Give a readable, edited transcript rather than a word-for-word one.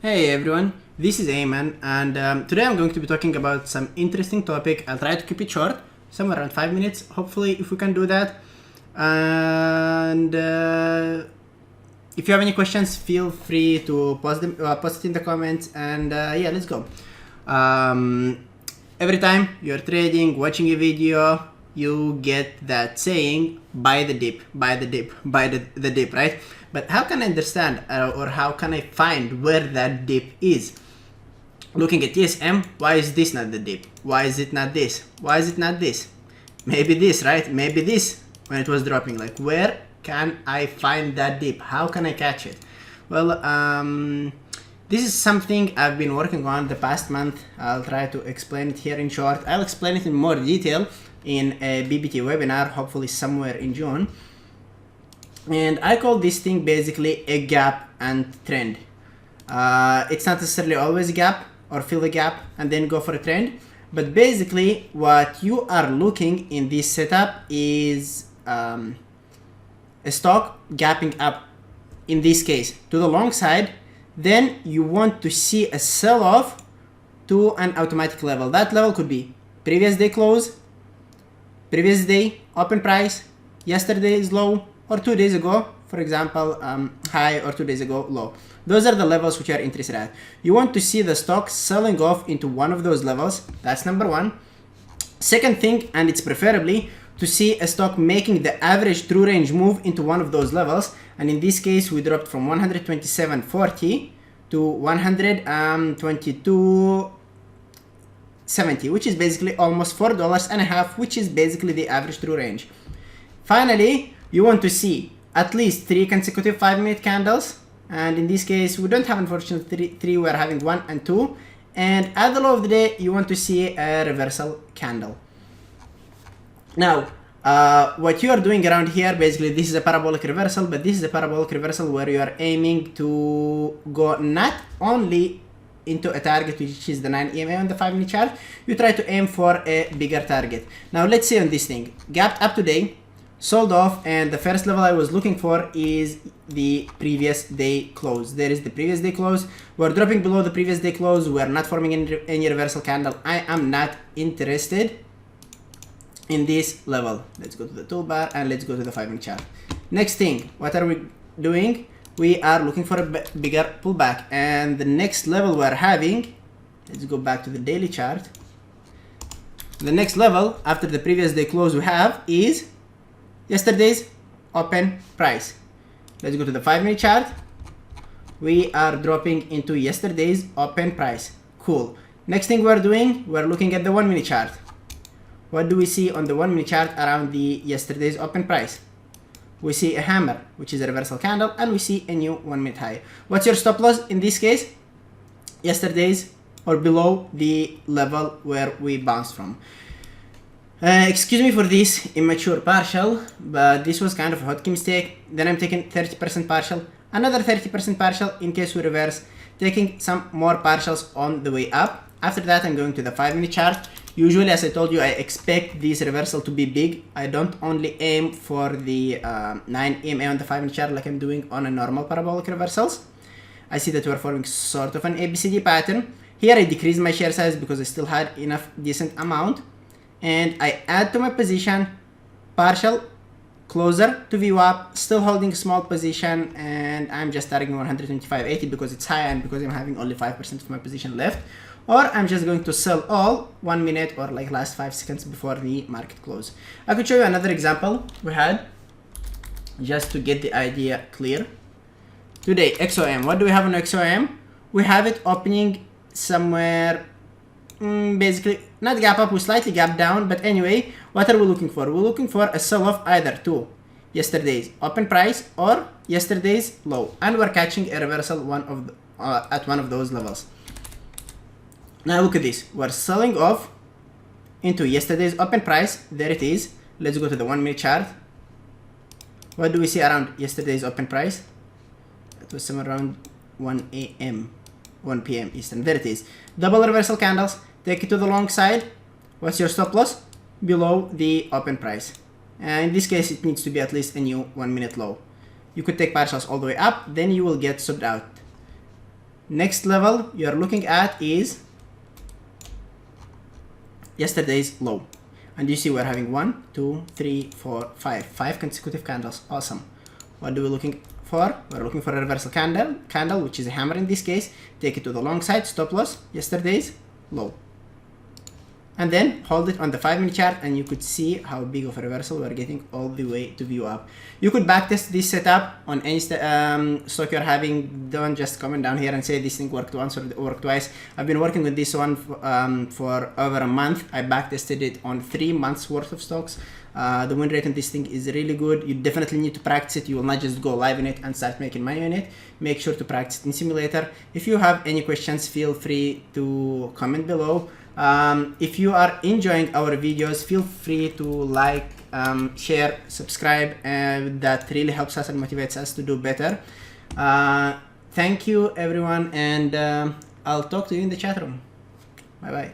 Hey everyone, this is Aiman, and today I'm going to be talking about some interesting topic. I'll try to keep it short, somewhere around 5 minutes, hopefully, if we can do that. And if you have any questions, feel free to post it in the comments, and yeah, let's go. Every time you're trading, watching a video, you get that saying, buy the dip, buy the dip, buy the dip, right? But how can I understand or how can I find where that dip is? Looking at TSM, why is this not the dip? Why is it not this? Why is it not this? Maybe this, right? Maybe this when it was dropping. Like, where can I find that dip? How can I catch it? Well, this is something I've been working on the past month. I'll try to explain it here in short. I'll explain it in more detail in a BBT webinar, hopefully somewhere in June. And I call this thing basically a gap and trend. It's not necessarily always a gap or fill the gap and then go for a trend. But basically what you are looking in this setup is a stock gapping up, in this case, to the long side. Then you want to see a sell-off to an automatic level. That level could be previous day close, previous day open price, yesterday's low, or 2 days ago, for example, high, or 2 days ago low. Those are the levels which you are interested at. You want to see the stock selling off into one of those levels. That's number one. Second thing, and it's preferably to see a stock making the average true range move into one of those levels. And in this case, we dropped from 127.40 to 122.70, which is basically almost $4.50, which is basically the average true range. Finally, you want to see at least 3 consecutive 5-minute candles. And in this case, we don't have, unfortunately, 3, we're having 1 and 2. And at the low of the day, you want to see a reversal candle. Now, what you are doing around here, basically, this is a parabolic reversal, but this is a parabolic reversal where you are aiming to go not only into a target, which is the 9 EMA on the 5-minute chart, you try to aim for a bigger target. Now, let's see on this thing. Gapped up today, sold off, and the first level I was looking for is the previous day close. There is the previous day close. We're dropping below the previous day close. We're not forming any reversal candle. I am not interested in this level. Let's go to the toolbar and let's go to the 5-minute chart. Next thing, what are we doing? We are looking for a bigger pullback, and the next level we're having, let's go back to the daily chart. The next level after the previous day close we have is yesterday's open price. Let's go to the 5-minute chart. We are dropping into yesterday's open price. Cool. Next thing we're doing, we're looking at the 1-minute chart. What do we see on the 1-minute chart around the yesterday's open price? We see a hammer, which is a reversal candle, and we see a new 1-minute high. What's your stop loss in this case? Yesterday's or below the level where we bounced from. Excuse me for this immature partial, but this was kind of a hotkey mistake. Then I'm taking 30% partial, another 30% partial in case we reverse, taking some more partials on the way up. After that, I'm going to the 5-minute chart. Usually, as I told you, I expect this reversal to be big. I don't only aim for the 9 EMA on the 5-minute chart like I'm doing on a normal parabolic reversals. I see that we're forming sort of an ABCD pattern. Here, I decrease my share size because I still had enough decent amount. And I add to my position, partial, closer to VWAP, still holding small position, and I'm just targeting 125.80 because it's high and because I'm having only 5% of my position left. Or I'm just going to sell all 1 minute or like last 5 seconds before the market close. I could show you another example we had, just to get the idea clear. Today, XOM, what do we have on XOM? We have it opening somewhere, basically not gap up, we slightly gap down, but anyway, what are we looking for? We're looking for a sell-off either to yesterday's open price or yesterday's low, and we're catching a reversal at one of those levels. Now look at this, we're selling off into yesterday's open price. There it is. Let's go to the 1-minute chart. What do we see around yesterday's open price? It was somewhere around 1 p.m. Eastern. There it is. Double reversal candles. Take it to the long side. What's your stop loss? Below the open price. And in this case, it needs to be at least a new 1-minute low. You could take partials all the way up, then you will get subbed out. Next level you're looking at is yesterday's low. And you see we're having 1, 2, 3, 4, 5 consecutive candles. Awesome. What are we looking for? We're looking for a reversal candle, which is a hammer in this case. Take it to the long side, stop loss, yesterday's low. And then hold it on the 5-minute chart, and you could see how big of a reversal we're getting all the way to view up. You could backtest this setup on any stock you're having. Don't just comment down here and say this thing worked once or worked twice. I've been working with this one for over a month. I backtested it on 3 months worth of stocks. The win rate on this thing is really good. You definitely need to practice it. You will not just go live in it and start making money on it. Make sure to practice it in simulator. If you have any questions, feel free to comment below. If you are enjoying our videos, feel free to like, share, subscribe, and that really helps us and motivates us to do better. Thank you everyone, and I'll talk to you in the chat room. Bye bye.